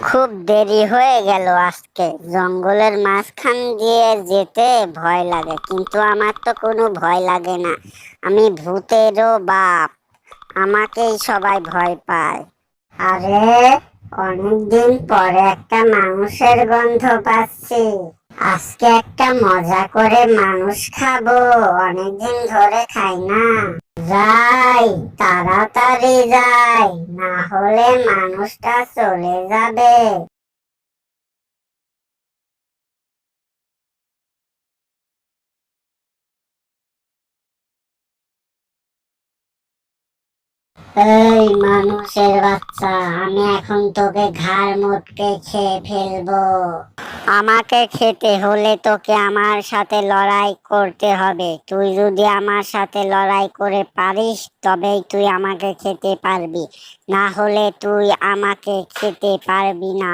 খুব দেরি হয়ে গেল আজকে। জঙ্গলের মাঝখান দিয়ে যেতে ভয় লাগে, কিন্তু আমার তো কোনো ভয় লাগে না। আমি ভূতেরও বাপ, আমাকেই সবাই ভয় পায়। আরে, অনেকদিন পরে একটা মানুষের গন্ধ পাচ্ছি। আজকে একটা মজা করে মানুষ খাবো, অনেকদিন ধরে খাই না। যাই, তাড়াতাড়ি যাই, না হলে মানুষটা চলে যাবে। এই মানুষের বাচ্চা, আমি এখন তোকে ঘাড় মোটকে খেয়ে ফেলবো। আমাকে খেতে হলে তোকে আমার সাথে লড়াই করতে হবে। তুই যদি আমার সাথে লড়াই করে পারিস, তবেই তুই আমাকে খেতে পারবি, না হলে তুই আমাকে খেতে পারবি না।